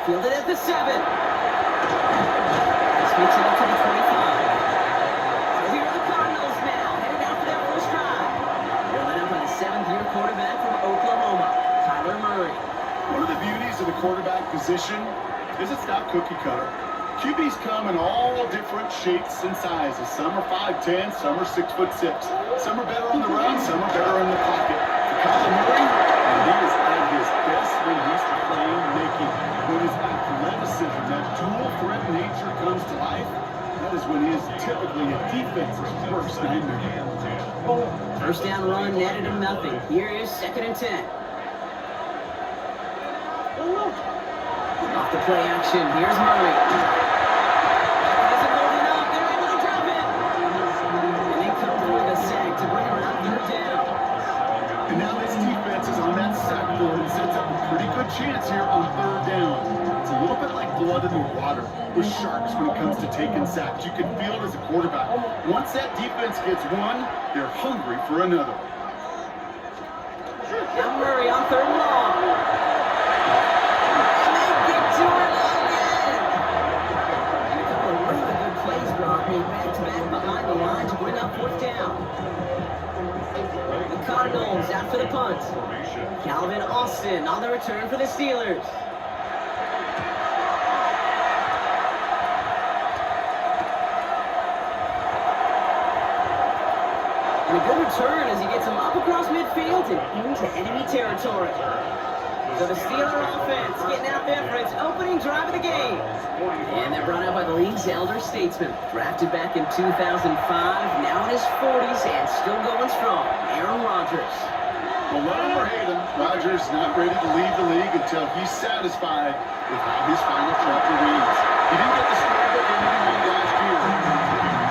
Fielded at the 7. Switch it up to the 25. So here are the Cardinals now, headed out for their first drive. They're led up by the 7th-year quarterback from Oklahoma, Kyler Murray. One of the beauties of the quarterback position is it's not cookie cutter. QBs come in all different shapes and sizes. Some are 5'10", some are 6'6". Some are better on the run, some are better in the pocket. For Kyler Murray, and he is at his best when he's playmaking. When his athleticism, that dual threat nature comes to life, that is when he is typically a defense's worst nightmare. First down run netted him nothing. Here is 2nd and 10. Off the play action, here's Murray. Isn't holding up, they're able to drop it. And they come through with a sack to bring around 3rd down. And now this defense is on that sack board and sets up a pretty good chance here on 3rd down. It's a little bit like blood in the water with sharks when it comes to taking sacks. You can feel it as a quarterback. Once that defense gets one, they're hungry for another. Now Murray on 3rd and long. Back-to-back behind the line to bring up 4th down. The Cardinals out for the punt. Calvin Austin on the return for the Steelers. And a good return as he gets him up across midfield and into enemy territory. So the Steeler offense getting out there for its opening drive of the game. And they're brought out by the league's elder statesman. Drafted back in 2005, now in his 40s and still going strong. Aaron Rodgers. Well, love him or hate him, Rodgers not ready to leave the league until he's satisfied with how his final chapter reads. He didn't get the scorebook or anything last year.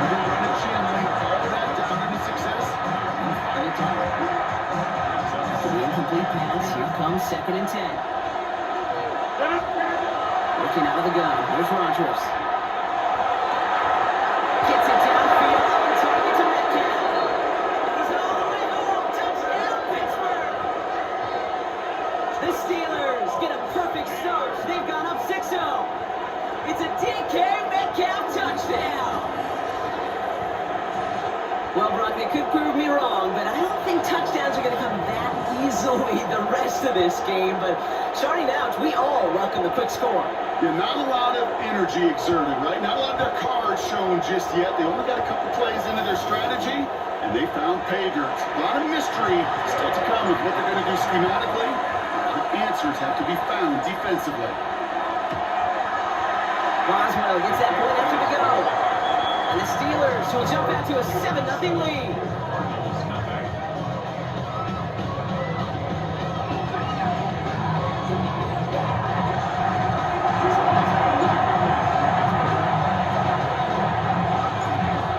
Another run at Shanley, all that down into success. And final time. After the incomplete pass, here comes 2nd and 10. Looking out of the gun, here's Rodgers. Gets it downfield, on target to Metcalf. He's all the way home, touchdown Pittsburgh! The Steelers get a perfect start. They've gone up 6-0. It's a DK Metcalf touchdown! Well, Brock, they could prove me wrong, but I don't think touchdowns are going to come that easily the rest of this game. But starting out, we all welcome the quick score. Yeah, not a lot of energy exerted, right? Not a lot of their cards shown just yet. They only got a couple plays into their strategy, and they found pay dirt. A lot of mystery still to come with what they're going to do schematically. A lot of answers have to be found defensively. Boswell gets that point after the go. And the Steelers will jump out to a 7-0 lead.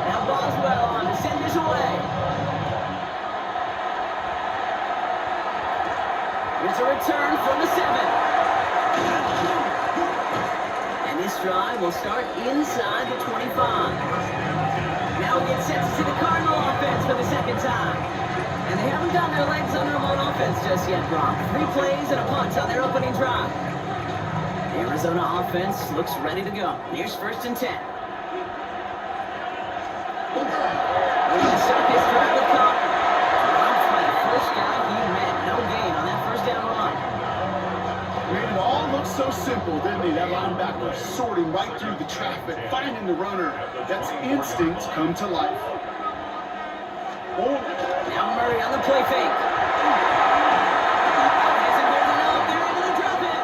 Now Boswell on to send this away. Here's a return from the 7. This drive will start inside the 25. Now we get set to see the Cardinal offense for the 2nd time. And they haven't gotten their legs under them on offense just yet, Brock. 3 plays and a punt on their opening drive. The Arizona offense looks ready to go. Here's 1st and 10. We're going to start this drive with Cotton. Dropped by the first guy he met. No gain on that 1st down run. Made it all look so simple, didn't he? That linebacker sorting right through the traffic, finding the runner. That's instincts come to life. Now Murray on the play fake. Isn't holding up. They're able to drop it.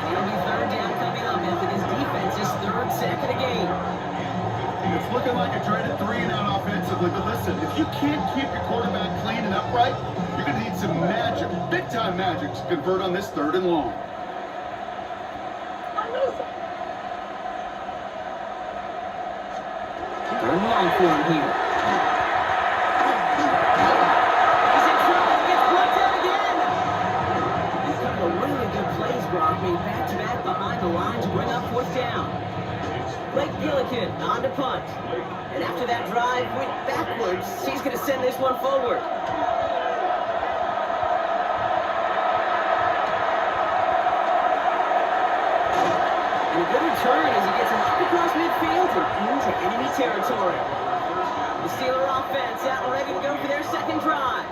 And it'll be 3rd down coming up after this defense's 3rd sack of the game. It's looking like a dreaded 3-and-out offensively, but listen, if you can't keep your quarterback clean and upright, you're going to need some magic, big-time magic, to convert on this 3rd and long. 3rd and long for him here. He's in trouble, gets blocked out again. A couple of really good plays, Brock, made back-to-back behind the line to bring up 4th down. Blake Gillikin on to punt. And after that drive went backwards, he's going to send this one forward. return as he gets him up across midfield and into enemy territory. The Steeler offense out and ready to go for their second drive.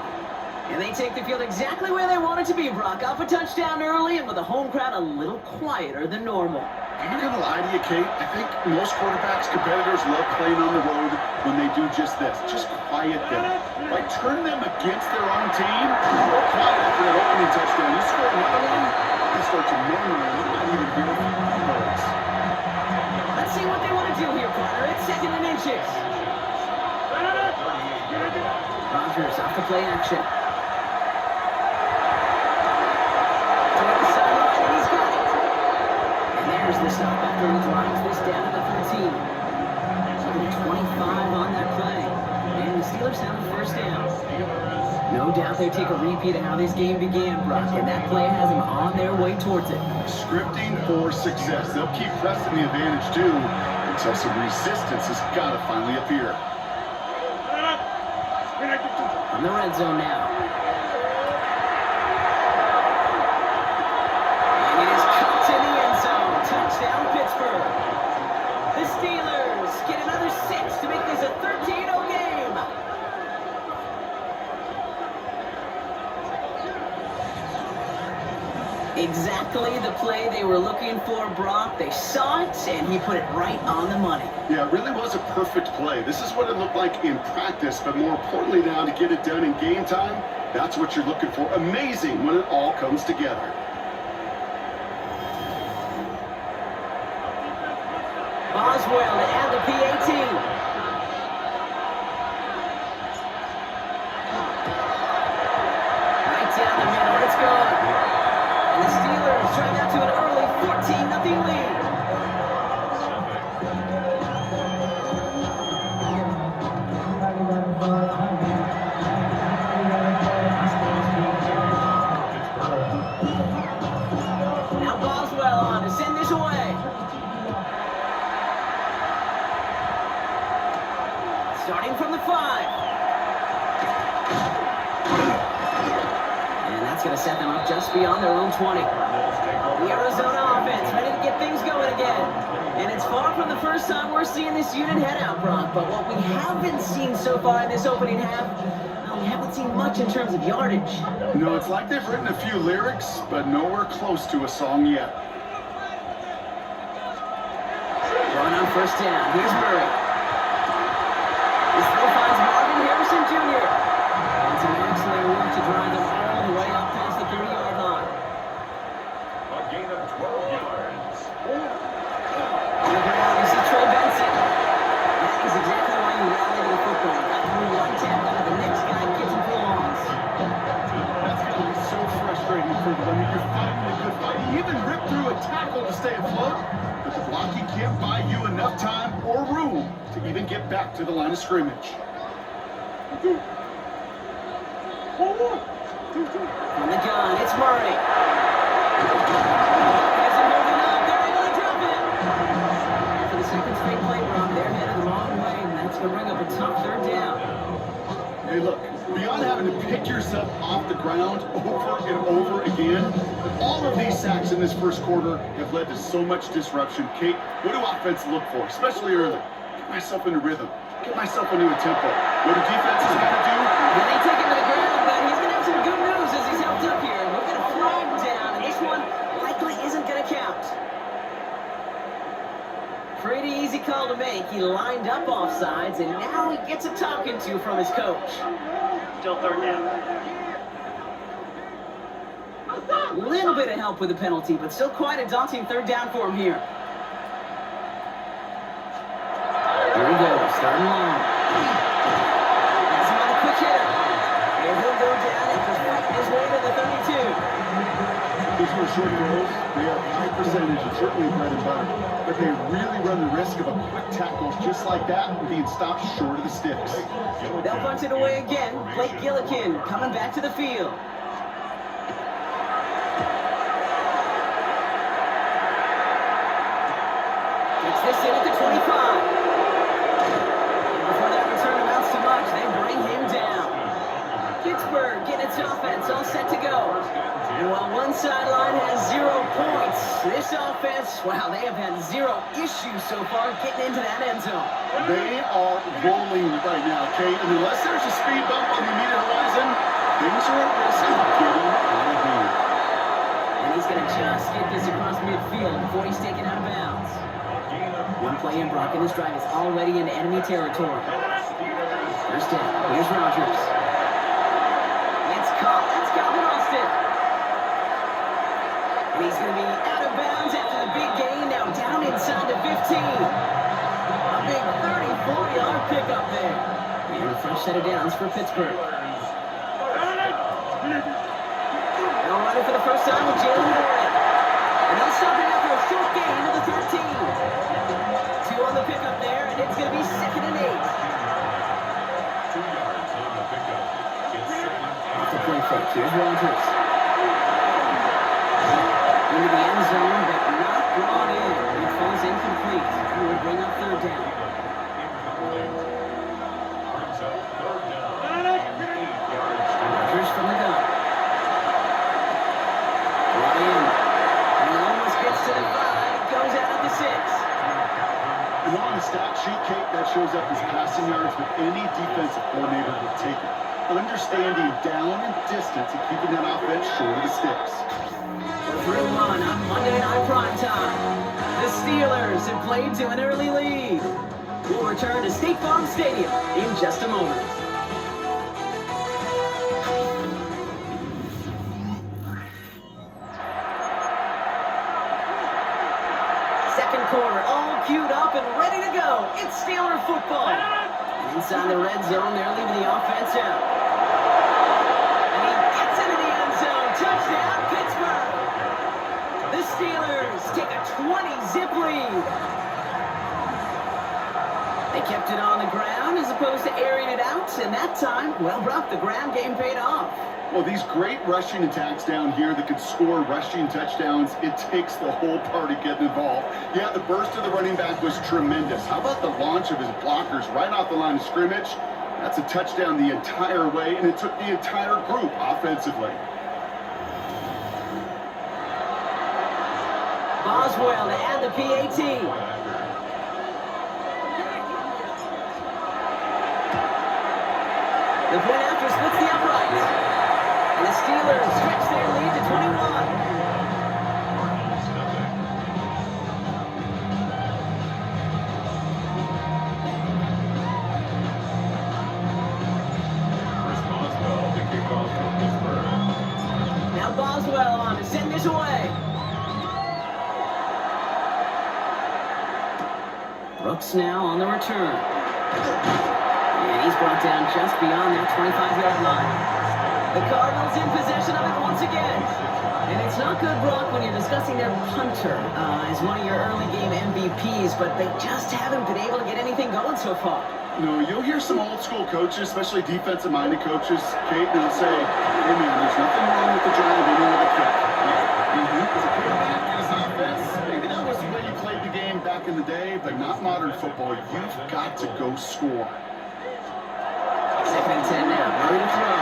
And they take the field exactly where they want it to be, Brock. Up a touchdown early and with the home crowd a little quieter than normal. I'm not going to lie to you, Kate. I think most quarterbacks, competitors love playing on the road when they do just this. Just quiet them. Like, turn them against their own team. Real quiet after that opening touchdown. You score another one, they start to murmur and not even hear the words. Let's see what they want to do here, Connor. It's 2nd and inches. Rodgers off the play action. There's the stop after he drives this down to the 13. So 25 on that play. And the Steelers have a first down. No doubt they take a repeat of how this game began, Brock, and that play has them on their way towards it. Scripting for success. They'll keep pressing the advantage, too, until some resistance has got to finally appear. From the red zone now. Touchdown, Pittsburgh. The Steelers get another 6 to make this a 13-0 game. Exactly the play they were looking for, Brock. They saw it, and he put it right on the money. Yeah, it really was a perfect play. This is what it looked like in practice, but more importantly now to get it done in game time, that's what you're looking for. Amazing when it all comes together. Boswell to add the PAT. Right down the middle, it's gone. And the Steelers drive out to an early 14-0 lead. Now Boswell on to send this away. Starting from the 5. And that's going to set them up just beyond their own 20. The Arizona offense ready to get things going again. And it's far from the first time we're seeing this unit head out, Brock. But what we haven't seen so far in this opening half, we haven't seen much in terms of yardage. No, it's like they've written a few lyrics, but nowhere close to a song yet. Going on first down. Here's Murray. This throw finds Marvin Harrison Jr. And some excellent work to drive them all the way up past the 30-yard line. A gain of 12 yards. On the ground, you see Trey Benson. That is exactly why you rally to the football. Got through one tackle, and the next guy gets him belongs. That's got to be so frustrating for them. I mean, you're fighting a good fight. You even rip through a tackle to stay afloat, but the blocking can't buy you enough time or room to even get back to the line of scrimmage. From the gun, it's Murray. Isn't moving up. They're able to drop it. For the second straight play, Brock, they're headed the wrong way, and that's going to bring up a tough third down. Hey, look, beyond having to pick yourself off the ground over and over again, all of these sacks in this first quarter have led to so much disruption. Kate, what do offense look for, especially early? Get myself into rhythm. Get myself into a tempo. What do defenses got to do? Then they take him to the ground, but he's going to have some good news as he's helped up here. We'll get a flag down, and this one likely isn't going to count. Pretty easy call to make. He lined up offsides, and now he gets a talking to from his coach. Still third down. A little bit of help with the penalty, but still quite a daunting third down for him here. Here we go, starting long. That's another quick hitter. And he'll go down after fighting his way to the 32. These are short throws. They are high percentage and certainly bread and butter. But they really run the risk of a quick tackle just like that and being stopped short of the sticks. They'll punch it away again. Blake Gillikin coming back to the field. Takes this in at the 25. Before that return amounts to much, they bring him down. Pittsburgh getting its offense all set to go. And while one sideline has 0 points, this offense offense, wow, they have had zero issues so far getting into that end zone. They are rolling right now, Kate. And unless there's a speed bump on the immediate horizon, things are at risk of getting out of hand. And he's going to just get this across midfield before he's taken out of bounds. One play in, Brock, and this drive is already into enemy territory. First down. Here's Rodgers. It's caught. That's Calvin Austin. And he's going to be out of bounds after the big gain. Now down inside the 15. A big 34-yard pickup there. And a fresh set of downs for Pittsburgh. Now running for the first time with Jalen Warren. And he'll stop it after a short gain to the 13. Two on the pickup there, and it's going to be 2nd and 8. 2 yards on the pickup. It's 2nd. Off the play fake. Here's Rodgers. Into the end zone, but not brought in. It falls incomplete. It will bring up 3rd down. Incomplete. Brings up 3rd down. 8 yards. Rodgers from the gun. Brought in. He almost gets to the 5. Goes out at the 6. And on the stat sheet, Kate, that shows up as passing yards, but any defensive coordinator will take it. Understanding down and distance and keeping that offense short of the sticks. Through one on Monday Night Primetime. The Steelers have played to an early lead. We'll return to State Farm Stadium in just a moment. Second quarter, all queued up and ready to go. It's Steeler football. Inside the red zone, they're leaving the offense out. And he gets into the end zone. Touchdown, Pittsburgh. The Steelers take a 20-zip lead. They kept it on the ground as opposed to airing it out, and that time, well, Brock, the ground game paid off. Well, these great rushing attacks down here that could score rushing touchdowns, it takes the whole party getting involved. Yeah, the burst of the running back was tremendous. How about the launch of his blockers right off the line of scrimmage? That's a touchdown the entire way, and it took the entire group offensively. Boswell to add the PAT. The point after splits the uprights. And the Steelers stretch their lead to 21. Cardinals, nothing. Chris Boswell, the kickoff from Pittsburgh. Now Boswell on to send this away. Brooks now on the return. And he's brought down just beyond that 25-yard line. The Cardinals in possession of it once again. And it's not good, Brock, when you're discussing their punter as one of your early game MVPs, but they just haven't been able to get anything going so far. No, you'll hear some old school coaches, especially defensive-minded coaches, Kate, they'll say, hey man, there's nothing wrong with the drive, even with a kick. As a quarterback, as an offense, maybe that was the way you played the game back in the day, but not modern football. You've got to go score. 2nd and 10 now, ready to throw.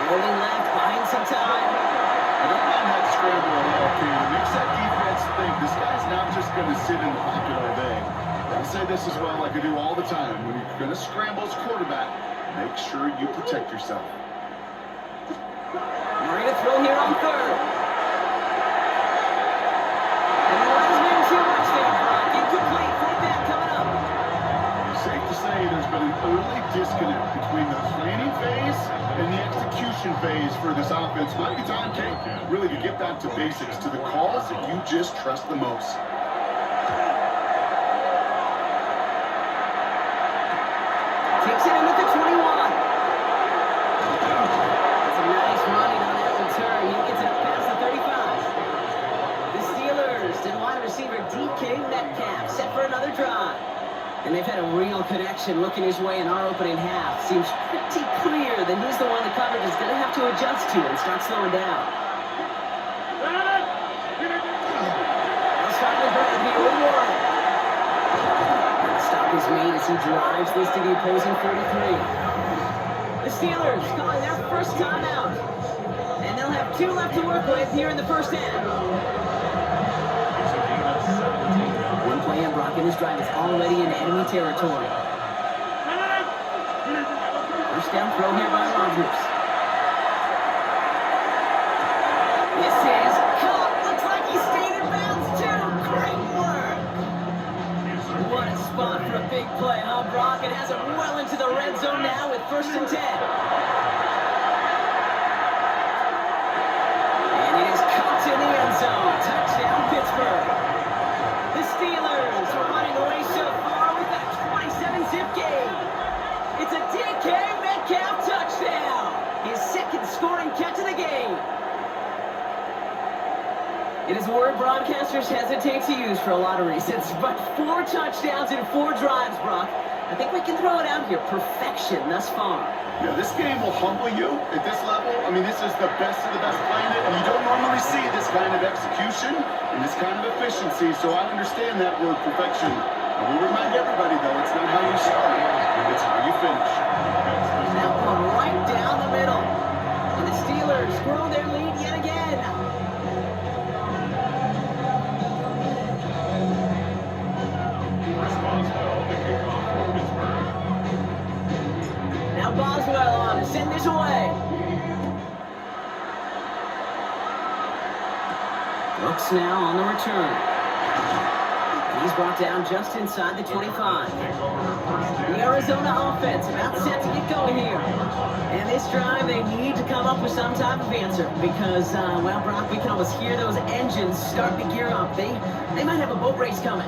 Rolling left, buying some time. I don't mind that scramble at all, Kate. It makes that defense think this guy's not just going to sit in the pocket all day. I say this as well like I do all the time. When you're going to scramble as quarterback, make sure you protect yourself. Ready to throw here on 3rd. And the Westman too much there, Brock. Incomplete. 4th down coming up. Safe to say there's been an early disconnect between the planning phase and the execution phase for this offense. Might be time, Kate, really to get back to basics, to the calls that you just trust the most. Takes it in at the 21. That's a nice running on that return. He gets it up past the 35. The Steelers and wide receiver DK Metcalf set for another drive. And they've had a real connection looking his way in our opening half. Seems pretty clear that he's the one the coverage is going to have to adjust to and start slowing down. They'll start the drive here with Warren. The stop is made as he drives this to the opposing 43. The Steelers calling their first timeout. And they'll have 2 left to work with here in the first half. And Brock in his drive is already in enemy territory. First down throw here by Rodgers. This is caught. Looks like he stayed in bounds too. Great work. What a spot for a big play, huh, Brock? It has him well into the red zone now with 1st and 10. And it is caught in the end zone. Touchdown, Pittsburgh. The Steelers are running away so far with that 27-zip game. It's a DK Metcalf touchdown. His 2nd scoring catch of the game. It is a word broadcasters hesitate to use for a lot of reasons, but 4 touchdowns in 4 drives, Brock. I think we can throw it out here. Perfection thus far. Yeah, this game will humble you at this level. I mean, this is the best of the best playing it, and you don't normally see this kind of execution and this kind of efficiency, so I understand that word perfection. I will remind everybody, though, it's not how you start, it's how you finish. That one right down the middle. And the Steelers grow their lead yet again. Now Boswell on to send this away. Brooks now on the return. He's brought down just inside the 25. The Arizona offense about set to get going here. And this drive, they need to come up with some type of answer because, well, Brock, we can almost hear those engines start to gear up. They might have a boat race coming.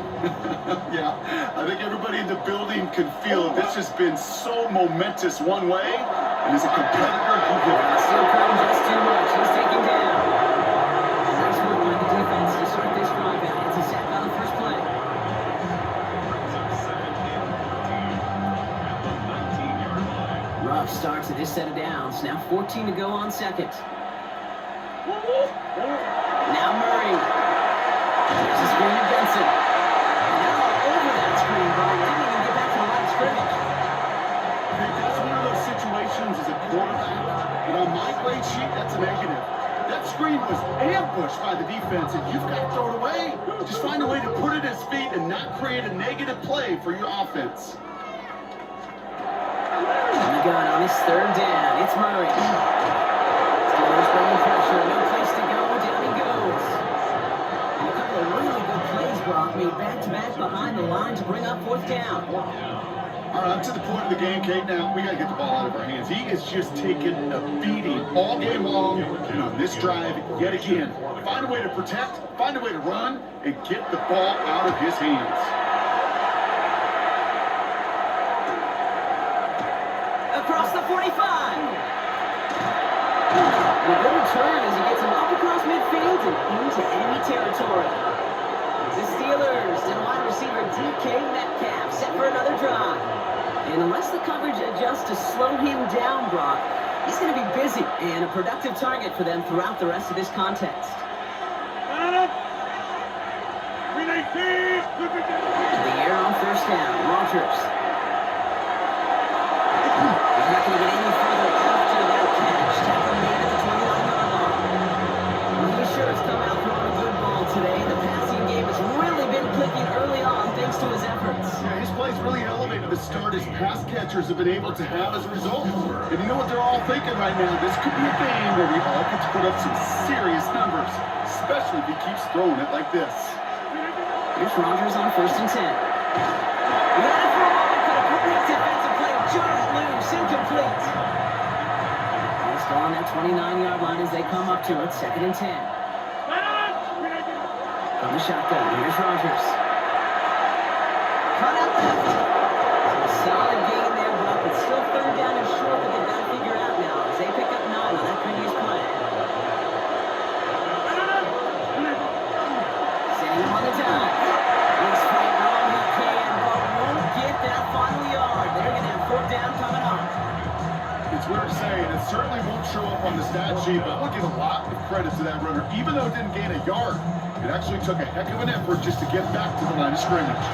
Yeah, I think everybody in the building can feel this has been so momentous one way, and as a competitor, he can Still come just too much. He's taken down. Nice work by the defense to start this drive out. It's a sack on the first play. Rough start to this set of downs. Now 14 to go on 2nd. Now Murray. There's a screen to Benson. Now over that screen, Brock. Didn't even get back to the line of scrimmage. That's one of those situations as a quarterback, and on my grade sheet, that's a negative. That screen was ambushed by the defense, and you've got to throw it away. Just find a way to put it at his feet and not create a negative play for your offense. He got on his 3rd down. It's Murray. Steelers bringing pressure. No place to go. Down he goes. And a couple of really good plays, Brock, made back-to-back behind the line to bring up 4th down. All right, up to the point of the game, Kate. Now, we got to get the ball out of our hands. He is just taking a beating all game long, and on this drive, yet again. Find a way to protect, find a way to run, and get the ball out of his hands. Across the 45. And a good return as he gets him up across midfield and into enemy territory. The Steelers and wide receiver DK Metcalf set for another drive. And unless the coverage adjusts to slow him down, Brock, he's going to be busy and a productive target for them throughout the rest of this contest. In the air on 1st down, Rodgers. He's not going to get any further after that catch. Tackle made at the 29-yard line. Well, he sure has come out throwing a good ball today. The passing game has really been clicking early on thanks to his efforts. Yeah, his play's really elevated the start his pass catchers have been able to have as a result. And you know what they're all thinking right now? This could be a game where we all get to put up some serious numbers, especially if he keeps throwing it like this. Here's Rodgers on 1st and 10. He had it for a moment, but a great defensive play jarred it loose, incomplete. He's still on that 29-yard line as they come up to it, 2nd and 10. From the shotgun, here's Rodgers. Cut out left. A solid gain there, Brock. It's still 3rd down and short that they've got to figure out now as they pick up 9 on that previous play. Sending him on the dive. Looks right wrong he can, but won't get that final yard. They're going to have 4th down coming up. It's weird to say, and it certainly won't show up on the stat sheet, but I'll give a lot of credit to that runner. Even though it didn't gain a yard, it actually took a heck of an effort just to get back to the line of scrimmage.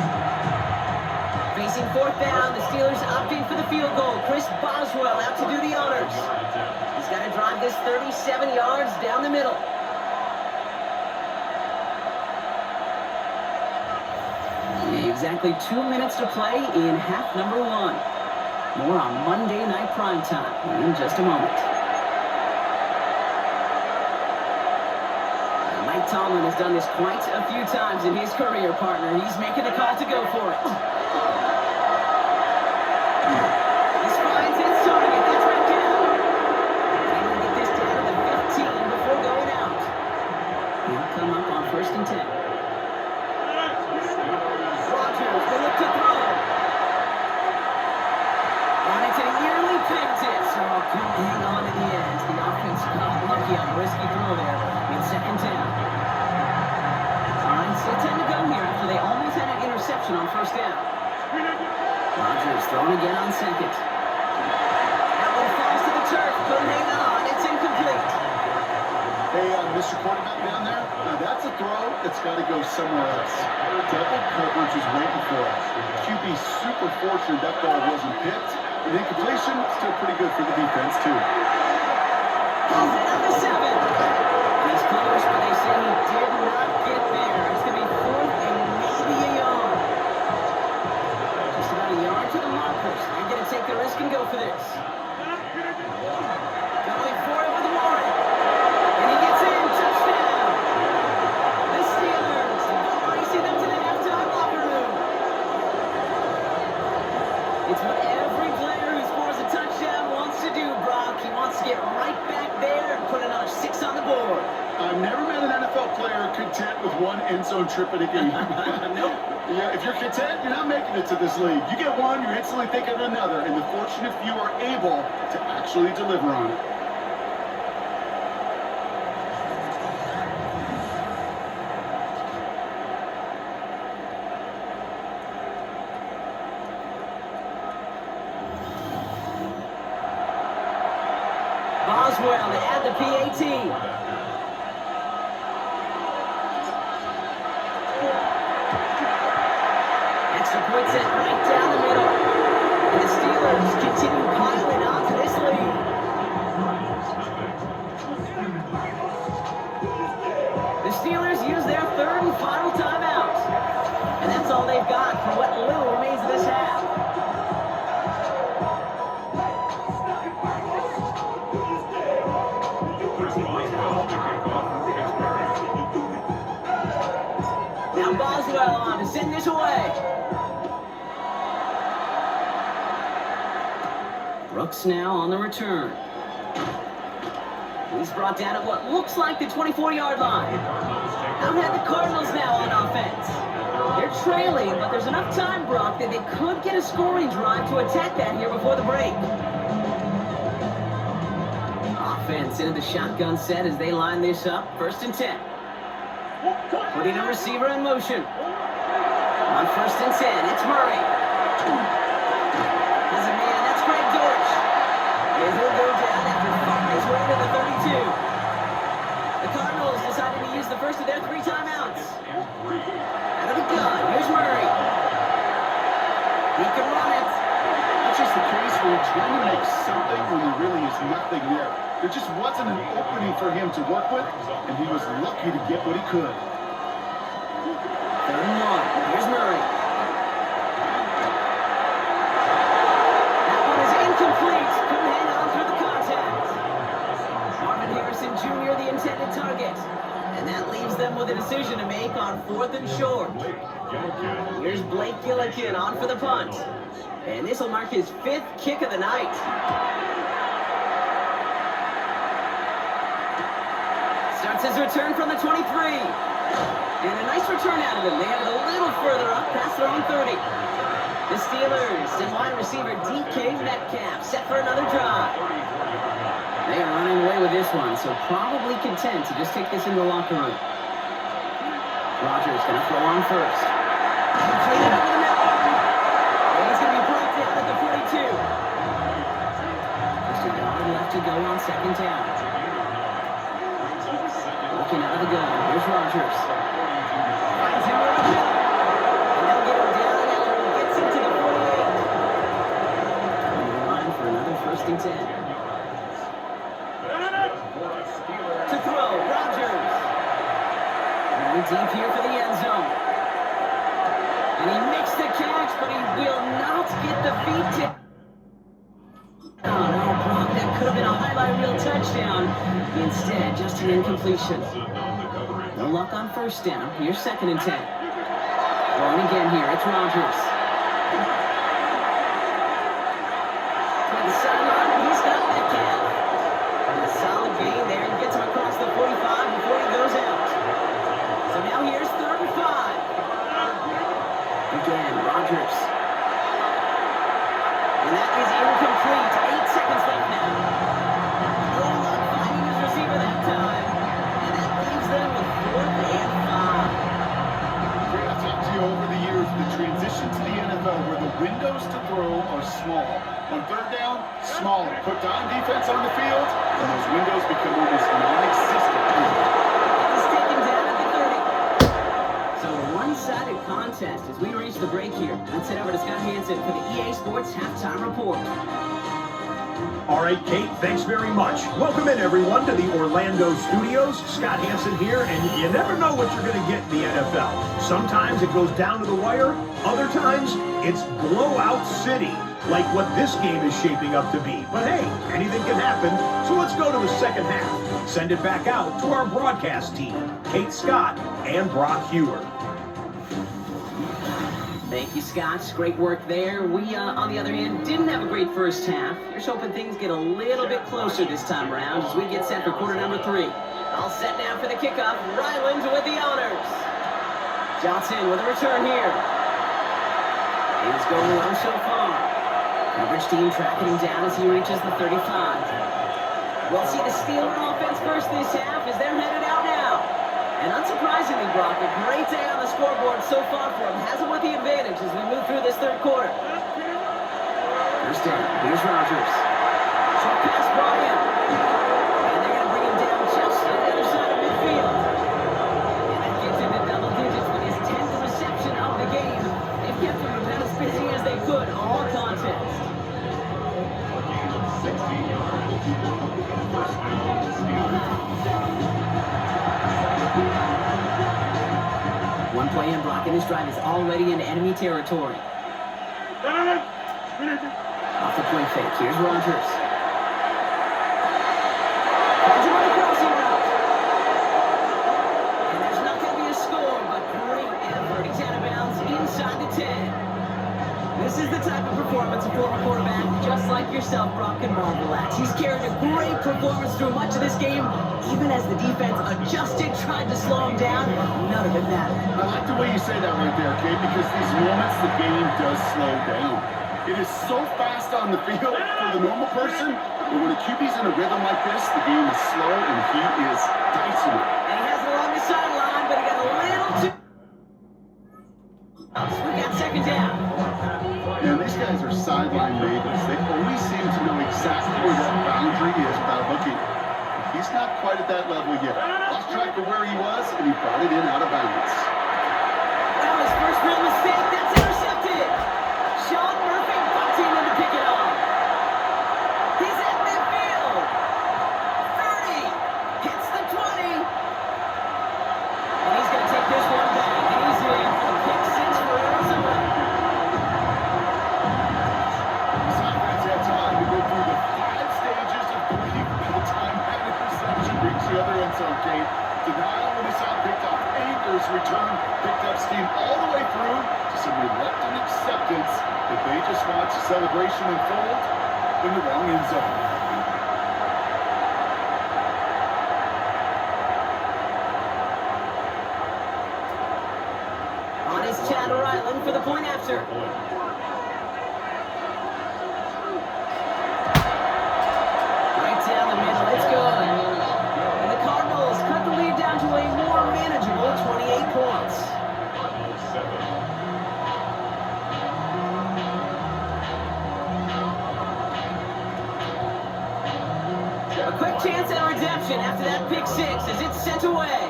Facing 4th down, the Steelers opting for the field goal. Chris Boswell out to do the honors. He's got to drive this 37 yards down the middle. exactly 2 minutes to play in half number 1. More on Monday Night Primetime in just a moment. Mike Tomlin has done this quite a few times in his career, partner. He's making the call to go for it. This finds its target. That's right down. Able to get this down to the 15 before going out. He'll come up on 1st and 10. Rodgers will look to throw. And it's a nearly picked it. So couldn't hang on in the end. The offense got lucky on a risky throw there in 2nd down. Still 10 to go here after they almost had an interception on 1st down. Rodgers thrown again on 2nd. That one falls to the turf. Couldn't hang on. It's incomplete. Hey, Mr. Quarterback down there, now that's a throw that's got to go somewhere else. Double coverage is waiting for us. QB super fortunate that ball wasn't picked. And incompletion, still pretty good for the defense, too. He's at the 7. He's close, but they say he did not get there. It's going to be 4th and maybe a yard. Just about a yard to the markers. They're going to take the risk and go for this. Going for it with Warren. And he gets in. Touchdown. The Steelers racing them to the halftime locker room. It's what every player who scores a touchdown wants to do, Brock. He wants to get right back there and put another 6 on the board. I've never met an NFL player content with one end zone trip in a game. Nope. Yeah, if you're content, you're not making it to this league. You get one, you're instantly thinking of another, and the fortunate few are able to actually deliver on it. Boswell to add the PAT. Extra point set right down the middle. And the Steelers continue piling on to this lead. The Steelers use their 3rd and final timeout. And that's all they've got for what little remains of this half. Now Boswell on to send this away. Brooks now on the return. He's brought down at what looks like the 24-yard line. Out had the Cardinals now on offense. They're trailing, but there's enough time, Brock, that they could get a scoring drive to attack that here before the break. Offense into the shotgun set as they line this up. 1st and 10. Putting a receiver in motion. On 1st and 10, it's Murray. Has a man, that's Greg Dortch. And he'll go down after fighting his way to the 32. The Cardinals decided to use the first of their 3 timeouts. Out of the gun, here's Murray. He can run it. That's just the case where you're trying to make something when there really is nothing there. There just wasn't an opening for him to work with, and he was lucky to get what he could. 3rd and 1. Here's Murray. That one is incomplete. Couldn't hang on through the contact. Marvin Harrison Jr., the intended target. And that leaves them with a decision to make on 4th and short. Here's Blake Gillikin on for the punt. And this will mark his 5th kick of the night. Starts his return from the 23. And a nice return out of him. They have it a little further up past their own 30. The Steelers and wide receiver DK Metcalf set for another drive. They are running away with this one, so probably content to just take this into the locker room. Rodgers going to throw on first. Clean it up in the middle. And he's going to be brought down at the 42. Just a yard left to go on 2nd down. Looking out of the gun. Here's Rodgers. Finds him over the middle. And they'll get him down after he gets into the 48. On the line for another 1st and 10. To throw, Rodgers. Deep here for the end zone. And he makes but he will not get the feet to... Oh, no, Brock, that could have been a highlight reel touchdown. Instead, just an incompletion. No luck on first down. Here's 2nd and 10. Throwing again here, it's Rodgers. To the sideline, and he's got Metcalf. A solid gain there, and gets him across the 45 before he goes out. So now here's 3rd and 5. Again, Rodgers. And that is incomplete. 8 seconds left now. No luck finding his receiver that time. And that leaves them with 4th and 5. Great, I've talked to you over the years, the transition to the NFL where the windows to throw are small. On 3rd down, smaller. Put down defense on the field, and those windows become almost non-existent. He's taken down at the 30. So a one-sided contest as we reach the break here. Let's head over to Scott Hansen for the EA Sports Halftime Report. All right, Kate, thanks very much. Welcome in, everyone, to the Orlando studios. Scott Hansen here, and you never know what you're going to get in the NFL. Sometimes it goes down to the wire. Other times, it's blowout city, like what this game is shaping up to be. But hey, anything can happen, so let's go to the second half. Send it back out to our broadcast team, Kate Scott and Brock Hewer. Thank you, Scott. Great work there. We, on the other hand, didn't have a great first half. Here's hoping things get a little bit closer this time around as we get set for quarter number 3. All set now for the kickoff. Ryland with the honors. Johnson with a return here. He's going low so far. Coverage team tracking him down as he reaches the 35. We'll see the Steeler offense first this half as they're headed out now. And unsurprisingly, Brock, a great day on the scoreboard so far for him. Has him with the advantage as we move through this 3rd quarter. First down. Here's Rodgers. Short pass brought in. And they're going to bring him down just on the other side of midfield. And that gets him to double digits with his 10th reception of the game. They've kept him about as busy as they could all contest. 16 yards. First down, Steelers. One play in, Brock, and his drive is already into enemy territory. Off the point fake, here's Rodgers. Finds him on the crossing route. And there's not going to be a score, but great effort. He's out of bounds inside the 10. This is the type of performance a former quarterback, just like yourself, Brock, can marvel at. He's carried a great performance through much of this game, even as the defense adjusted, tried to slow him down. None of it mattered. I like the way you say that right there, Kate, because these moments the game does slow down. It is so fast on the field for the normal person, but when a QB's in a rhythm like this, the game is slow and he is dicing it. And he has it along the sideline, but he got a little too... So we got 2nd down. And these guys are sideline ravens. They always seem to know exactly where that boundary is without looking. He's not quite at that level yet. Lost track of where he was, and he brought it in out of bounds. That was first real mistake. That's intercepted. Sean Murphy bunting in to pick it off. He's at midfield. 30. Hits the 20. And he's going to take this one back. And he's in for the pick 6 for Arizona. This offense had time to go through the 5 stages of grief by the time that interception reached the other end zone, Kate. Denial when they saw it picked off. Anchors return, picked up steam all the way through to some reluctant acceptance that they just watched the celebration unfold in the wrong end zone. On his Chatter Island for the point after. Right down the middle, it's good. And the Cardinals cut the lead down to a more manageable 28 points. A quick chance at redemption after that pick 6 as it's sent away.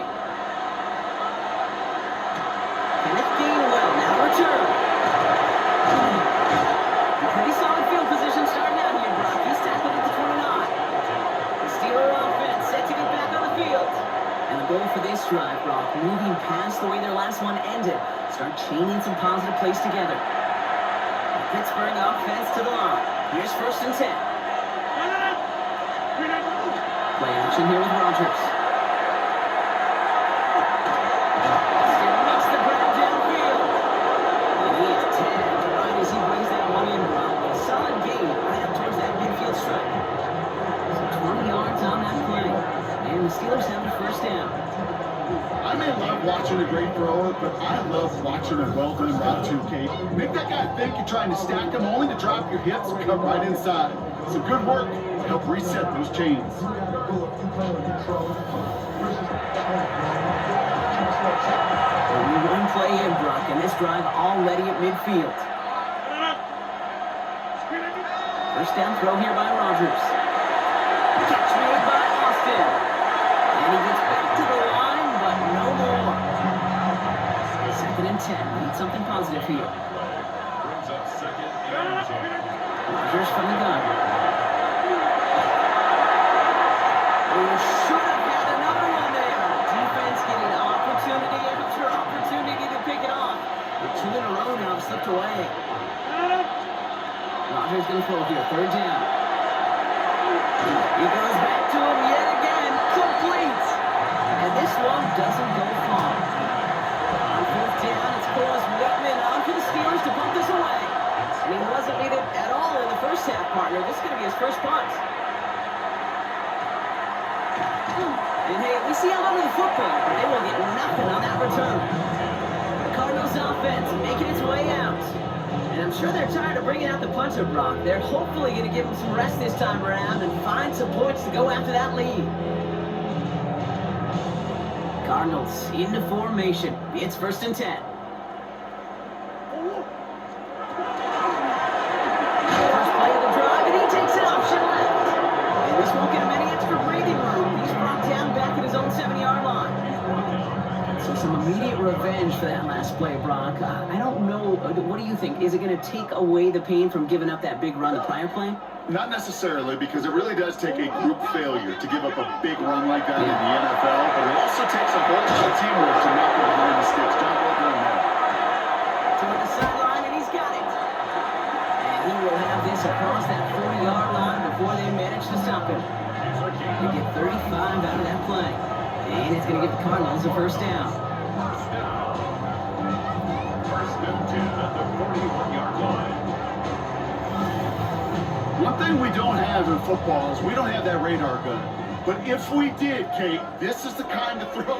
Kenneth Gainwell now return. Pretty solid field position starting out here, Brock. He's tackled at the 29. The Steeler offense set to get back on the field. And the goal for this drive, Brock, moving past the way their last one ended. Start chaining some positive plays together. Pittsburgh offense to the line. Here's 1st and 10. Play action here with Rodgers. Still makes the grab downfield. And he is tagged right as he brings that one in, Brock. A solid gain right up towards that midfield stripe. So 20 yards on that play. And the Steelers have the 1st down. I may love watching a great thrower, but I love watching a well-done route too, Kate. Make that guy think you're trying to stack him only to drop your hips and come right inside. Some good work to help reset those chains. One play in, Brock, and this drive already at midfield. 1st down throw here by Rodgers. Catch made by Austin. And he gets back to the line, but no more. 2nd and 10. Need something positive here. Brings up 2nd and 10. Rodgers from the gun. We should have had another one there. Defense getting opportunity after opportunity to pick it off. The 2 in a row now have slipped away. Rodgers going to throw here. 3rd down. He goes back to him yet again. Complete. And this one doesn't go far. On 4th down, it's Forrest Whitman on for the Steelers to pump this away. And he wasn't needed at all in the 1st half, partner. This is going to be his 1st punt. And hey, we see a lot of the football, but they will get nothing on that return. The Cardinals offense making its way out. And I'm sure they're tired of bringing out the punter, Brock. They're hopefully going to give him some rest this time around and find some points to go after that lead. Cardinals into formation. It's 1st and 10. First play of the drive, and he takes an option left. And this won't get him any extra breathing room. He's brought down back at his own 7-yard line. So some immediate revenge for that last play, Brock. I don't know. What do you think? Is it going to take away the pain from giving up that big run the prior play? Not necessarily, because it really does take a group failure to give up a big run like that in the NFL, but it also takes a whole lot of teamwork to knock it behind the sticks. John, well done there. Toward the sideline, and he's got it. And he will have this across that 40-yard line before they manage to stop him. They get 35 out of that play. And it's going to give the Cardinals a 1st down. 1st and 10 at the 41-yard line. One thing we don't have in football is we don't have that radar gun. But if we did, Kate, this is the kind of throw,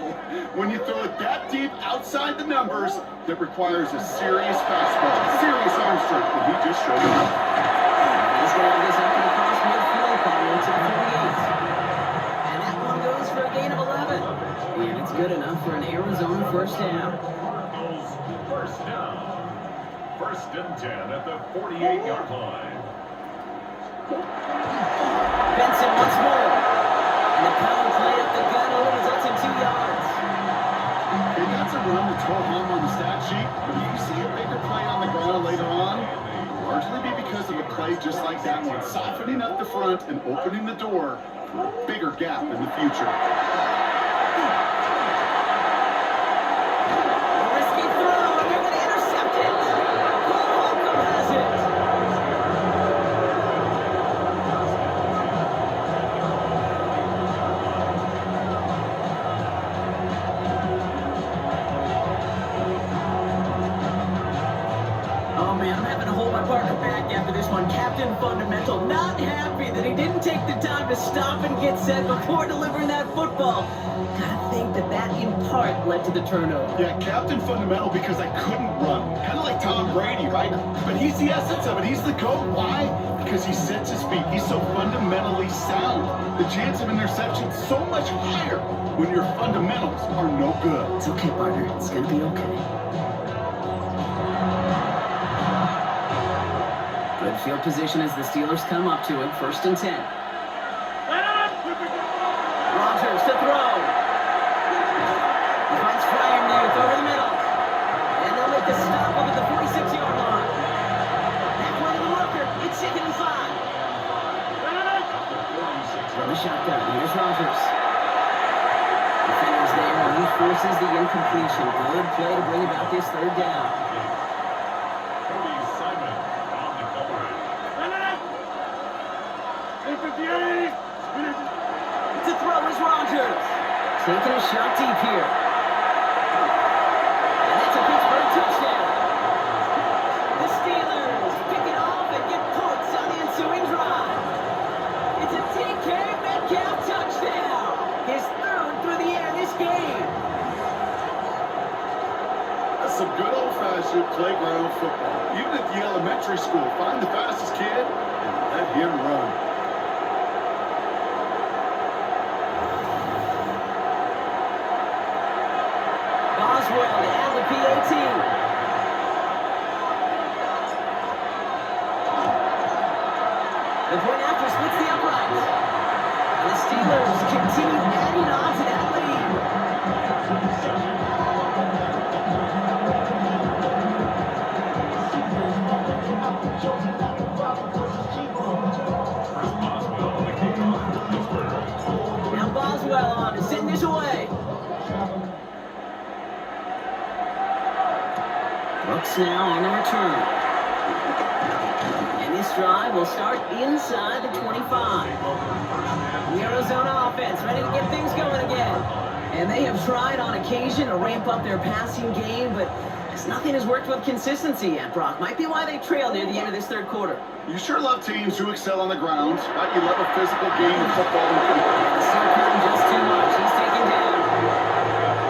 when you throw it that deep outside the numbers, that requires a serious fastball, serious arm strength, and he just showed it. He's going to have this up and across midfield, Cardinals to the 48. And that one goes for a gain of 11. And it's good enough for an Arizona 1st down. Cardinals 1st down. 1st and 10 at the 48-yard line. Benson once more. And the power play up the gut only results in 2 yards. Hey, that's a run that's well home on the stat sheet, but if you see a bigger play on the ground later on, it'll largely be because of a play just like that one, softening up the front and opening the door for a bigger gap in the future. Risky throw, and they're going to intercept it. Cole Holcomb has it. Oh man, I'm having to hold my partner back after this one. Captain Fundamental, not happy that he didn't take the time to stop and get set before delivering that football. Gotta think that in part led to the turnover. Yeah, Captain Fundamental because I couldn't run. Kind of like Tom Brady, right? But he's the essence of it. He's the GOAT. Why? Because he sets his feet. He's so fundamentally sound. The chance of interception is so much higher when your fundamentals are no good. It's okay, partner. It's gonna be okay. Good field position as the Steelers come up to it. 1st and 10. Rodgers to throw. Defense Freiermuth over the middle. And they'll make the stop up at the 46-yard line. Back one to the worker. It's 2nd and 5. From the shotgun, here's Rodgers. Defenders there, and he forces the incompletion. Good play to bring about this 3rd down. To throw is Rodgers. Taking a shot deep here. And that's a Pittsburgh touchdown. The Steelers pick it off and get points on the ensuing drive. It's a DK Metcalf touchdown. His third through the air this game. That's some good old-fashioned playground football. Even at the elementary school, find the fastest kid and let him run. Boswell to add the PAT. The point after splits the uprights. And the Steelers continue adding on to that lead. Now Boswell on to send this away. Brooks now on the return. And this drive will start inside the 25. The Arizona offense ready to get things going again. And they have tried on occasion to ramp up their passing game, but nothing has worked with consistency yet, Brock. Might be why they trail near the end of this third quarter. You sure love teams who excel on the ground. Right? You love a physical game of football. Circling just too much. He's taken down.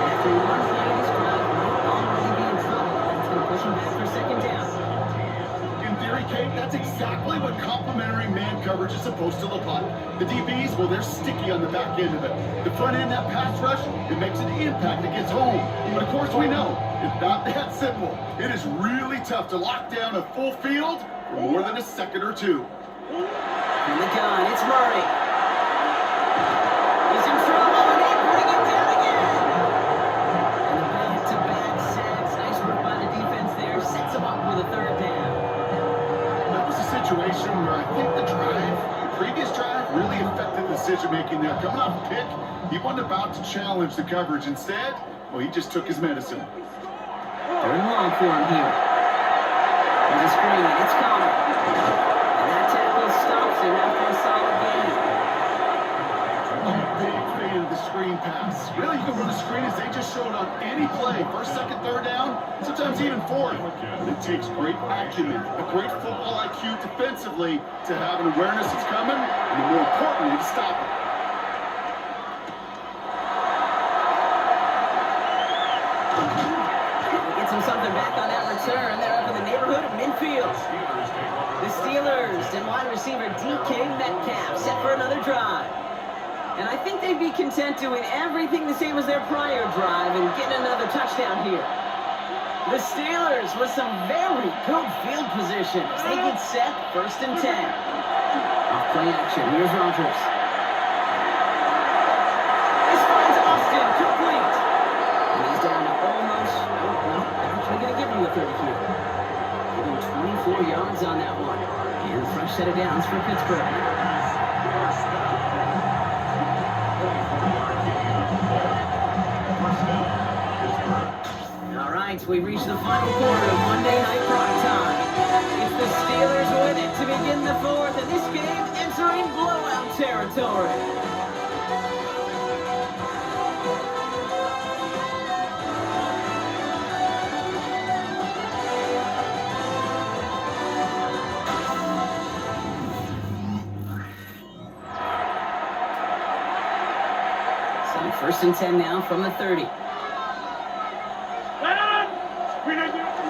After one play, this drive might already be in trouble. That's going to push him back for second down. In theory, Kate, that's exactly what complementary man coverage is supposed to look like. The DBs, well, they're sticky on the back end of it. The front end, that pass rush, it makes an impact. It gets home. But of course, we know it's not that simple. It is really tough to lock down a full field for more than a second or two. From the gun, it's Murray. He's in trouble, and they bring him down again. And the back-to-back sacks. Nice work by the defense there. Sets him up with a third down. That was a situation where I think the previous drive, really affected the decision-making there. Coming off a pick, he wasn't about to challenge the coverage. Instead, well, he just took his medicine. Third and long for him here. There's a screen. It's Connor. And that tackle stops him after a solid gain. I'm a big fan of the screen pass. Really, you can run a screen as they just showed on any play. First, second, third down, sometimes even fourth. But it takes great acumen, a great football IQ defensively to have an awareness it's coming, and more importantly, to stop it. Something back on that return. They're up in the neighborhood of midfield. The Steelers and wide receiver DK Metcalf set for another drive. And I think they'd be content doing everything the same as their prior drive and getting another touchdown here. The Steelers with some very good field position as they get set, 1st and 10. Off play action. Here's Rodgers. This finds Austin complete. And he's down to almost... They're going to give him the 30 here. Give him 24 yards on that one. And a fresh set of downs for Pittsburgh. All right, we've reached the final quarter of Monday Night Prime Time. It's the Steelers with it to begin the fourth, and this game entering blowout territory. First and 10 now from the 30.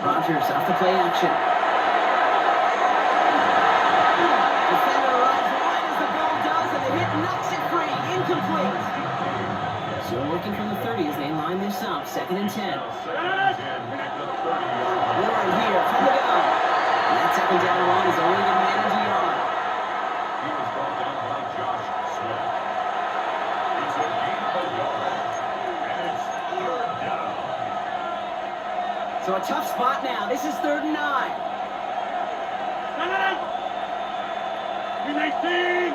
Rodgers off the play action. Defender runs right as the ball does, and the hit knocks it free. Incomplete. So working from the 30 as they line this up. 2nd and 10. Warren here from the gun. And that second down run is only going to manage a yard. He was brought down by Josh Sweat. It's a gain of a yard. And it's 3rd down. So a tough spot now. This is 3rd and 9. 19.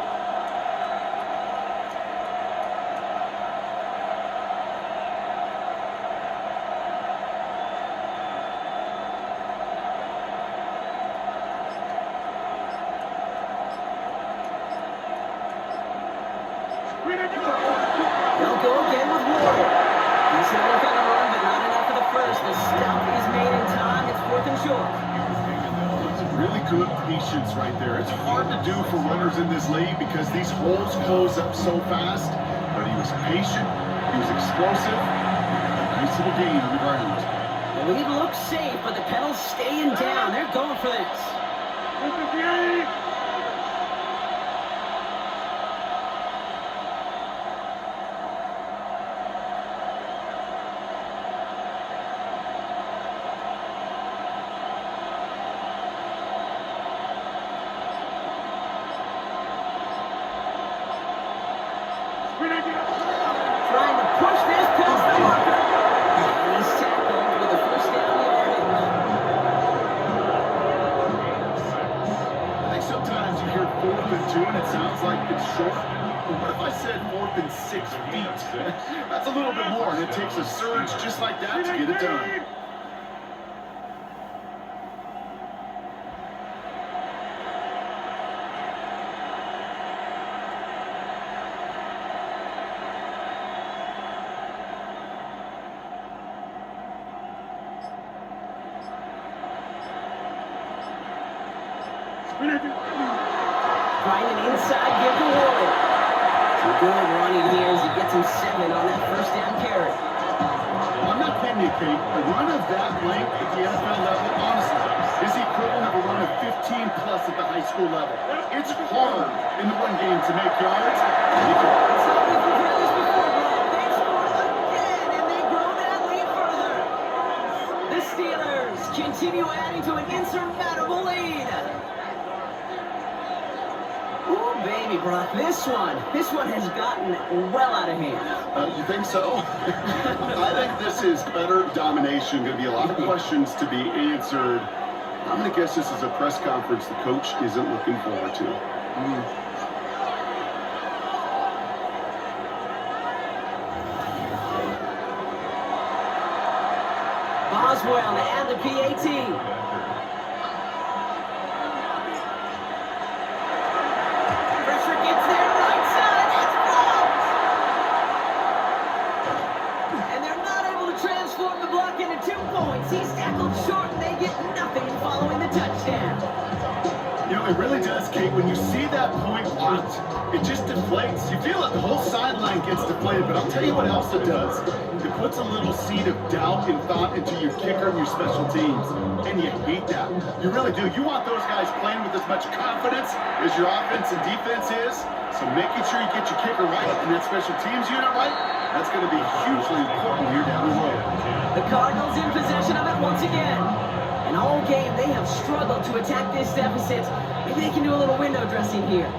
good patience right there. It's hard to do for runners in this league because these holes close up so fast. But he was patient. He was explosive. Nice little gain on the ground. The lead looks safe, but the pedals staying down. They're going for this. Trying to push this past the marker. And he's tackled with a first down yardage. I think sometimes you hear 4th and 2 and it sounds like it's short. But what if I said 4th and 6 feet? That's a little bit more, and it takes a surge just like that to get it done. Trying an inside give to Ward. Some good running here as he gets him 7 on that first down carry. I'm not kidding you, Kate. A run of that length at the NFL level, honestly, is the equivalent of a run of 15+ at the high school level. It's hard in the run game to make yards. It's not like we've heard this before, Bob. They score again, and they grow that lead further. The Steelers continue adding to an insurmountable lead. Ooh, baby, Brock, this one has gotten well out of hand. You think so? I think this is better domination. Going to be a lot of questions to be answered. I'm going to guess this is a press conference the coach isn't looking forward to. Boswell to add the PAT. He's tackled short, and they get nothing following the touchdown. You know, it really does, Kate. When you see that point blocked, it just deflates. You feel it. The whole sideline gets deflated. But I'll tell you what else it does. It puts a little seed of doubt and thought into your kicker and your special teams. And you hate that. You really do. You want those guys playing with as much confidence as your offense and defense is. So making sure you get your kicker right and that special teams unit right, that's going to be hugely important here down the road. The Cardinals in possession of it once again. And all game, they have struggled to attack this deficit. Maybe they can do a little window dressing here.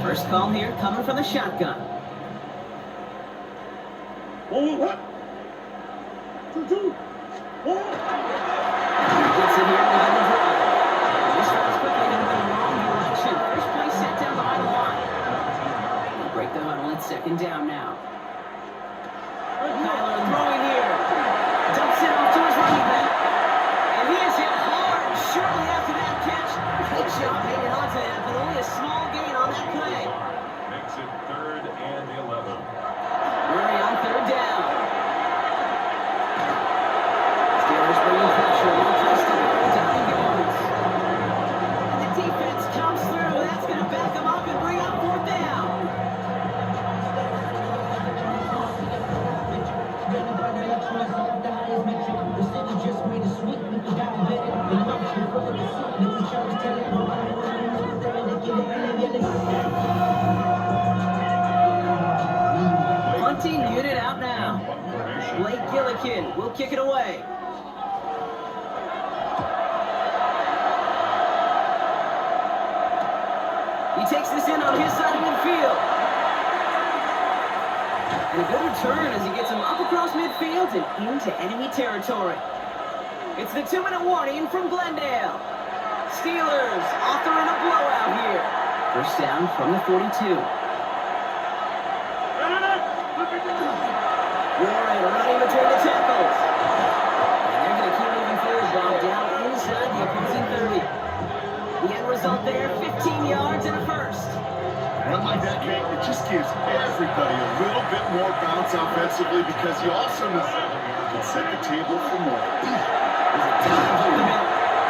First call here coming from the shotgun. Gets it here with the drive. This starts quickly heading in the wrong direction. First play set down behind the line. They'll break the huddle at second down now. Kyler throwing here. Dumps it off to his running back. And he is hit hard shortly after that catch. Good job hanging on to that, but only a small gain on that play. Makes it 3rd and 11. Murray on 3rd down. Steelers bringing pressure. No place to go. Down he goes. And the defense comes through. That's going to back him up and bring up 4th down. Punting unit out now. Blake Gillikin will kick it away. He takes this in on his side of midfield. And a good return as he gets him up across midfield and into enemy territory. It's the 2-minute warning from Glendale. Steelers authoring a blowout here. First down from the 42. Warren running between the tackles. And they're going to keep moving forward, Bob, down inside the opposing 30. The end result there, 15 yards and a first. Run like that, Kate, it just gives everybody a little bit more bounce offensively because you also know you can set the table for more. There's a ton up the middle.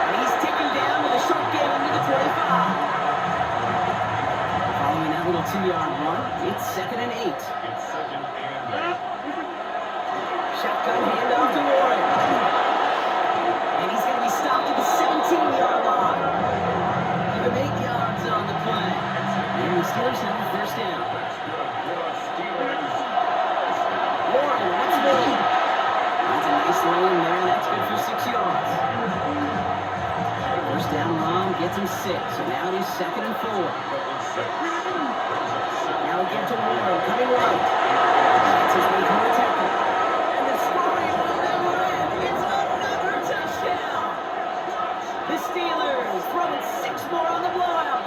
And he's taken down with a short game into the 25. Following that little 2-yard run, it's 2nd and 8. It's 2nd and 8. Shotgun handoff to Warren. And he's going to be stopped at the 17-yard line. Give him 8 yards on the play. And the Steelers have the first down. Warren, let's go. That's a nice lane there. That's good for 6 yards. First down long gets him 6. So now it is 2nd and 4. Now we get to Warren coming right. That's his way through a tackle. And the scoring will never end. It's another touchdown. The Steelers throwing 6 more on the blowout.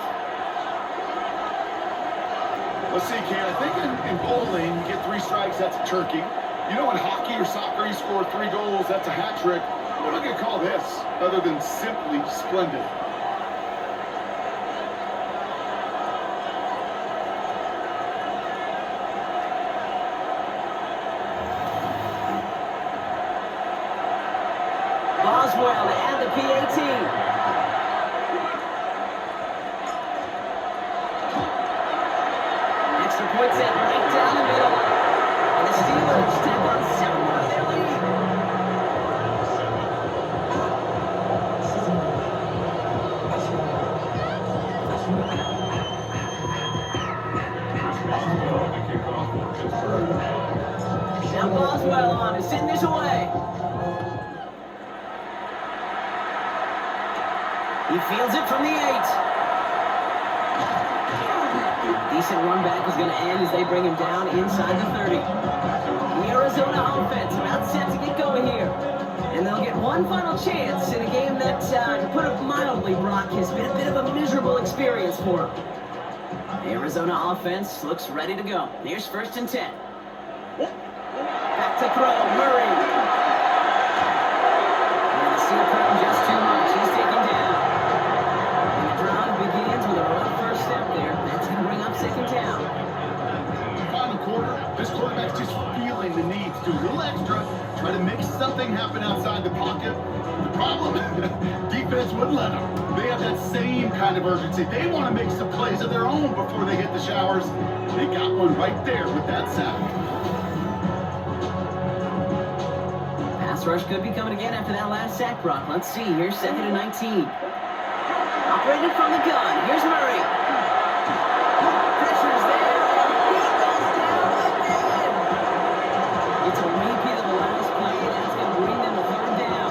Let's see, Kate. I think in bowling, you get 3 strikes, that's a turkey. You know, in hockey or soccer, you score 3 goals, that's a hat trick. What are we going to call this other than simply splendid? Boswell to add the PAT. Extra point set right down the middle. And the Steelers step on 7 of their lead. Now Boswell on to send this away. He fields it from the 8. Decent run back is going to end as they bring him down inside the 30. The Arizona offense about set to get going here. And they'll get one final chance in a game that, to put it mildly, Brock, has been a bit of a miserable experience for them. The Arizona offense looks ready to go. Here's 1st and 10. Back to throw, Murray. And the Steel Curtain just too much. He's taken down. And the drive begins with a rough first step there. That's going to bring up 2nd down. Final quarter, this quarterback's just feeling the need to do a little extra, try to make something happen outside the pocket. The problem, defense wouldn't let them. They have that same kind of urgency. They want to make some plays of their own before they hit the showers. They got one right there with that sack. Pass rush could be coming again after that last sack, Brock. Let's see. Here's 2nd and 19. Operating from the gun. Here's Murray. Pressure's there. He goes down again. It's a repeat of the last play, and that's going to bring them a 3rd down.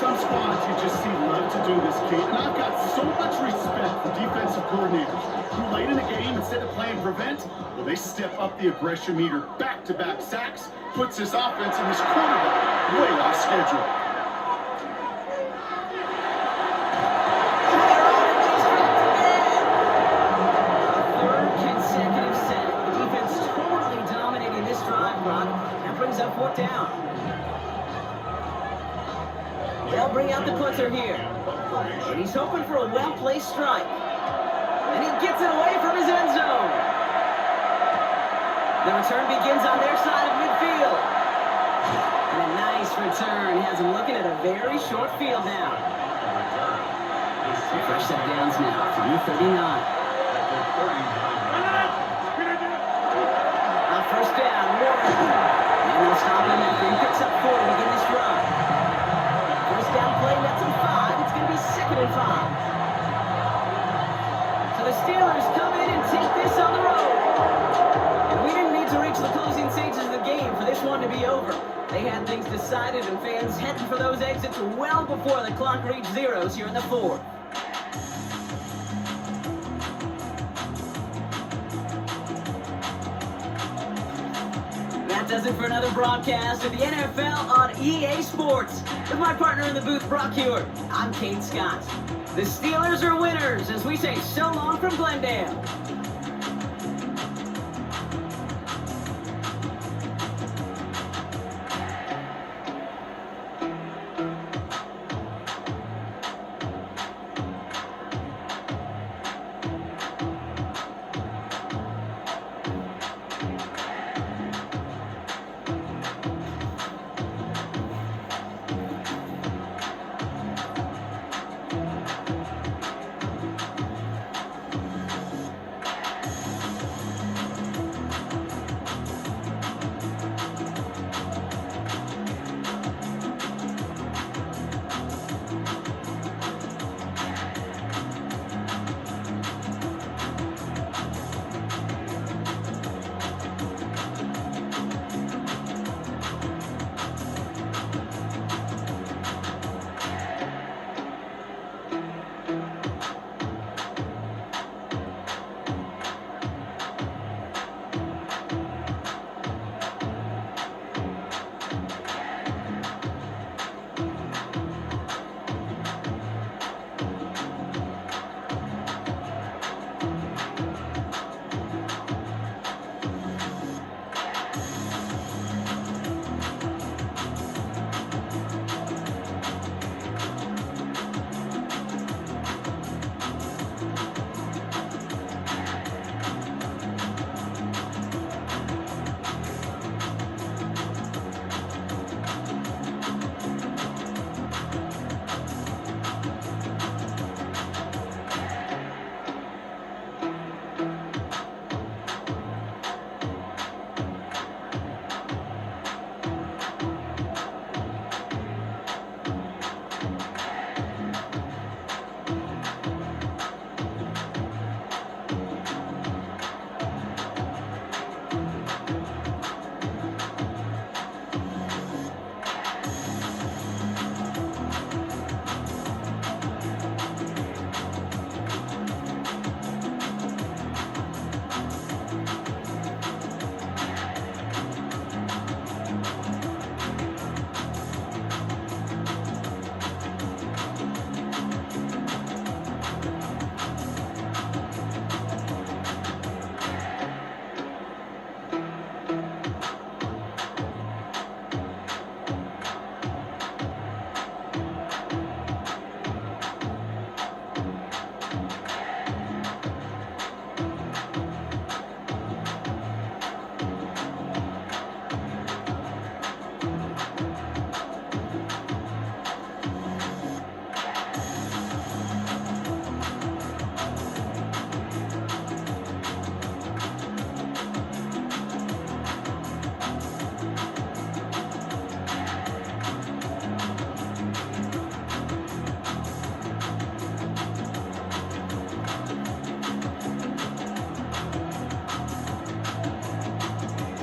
Some squads you just see love to do this, Kate, and I've got so much respect for defensive coordinators who late in the game, instead of playing prevent, well, they step up the aggression meter. Back-to-back sacks puts this offense and this quarterback way off schedule. Third consecutive sack. The defense totally dominating this drive, Brock. That brings up 4th down. They'll bring out the punter here. And he's hoping for a well-placed strike. And he gets it away from his end zone. The return begins on their side of midfield. And a nice return has him looking at a very short field now. Fresh set downs now from the 39. First down, Warren. And they'll stop him after he picks up 4 to begin this drive. First down play, that's a 5. It's going to be 2nd and 5. So the Steelers come in and take this on the road. And we didn't need to reach the closing stages of the game for this one to be over. They had things decided and fans heading for those exits well before the clock reached zeros here in the 4th. That does it for another broadcast of the NFL on EA Sports. With my partner in the booth, Brock Hewitt, I'm Kate Scott. The Steelers are winners as we say so long from Glendale.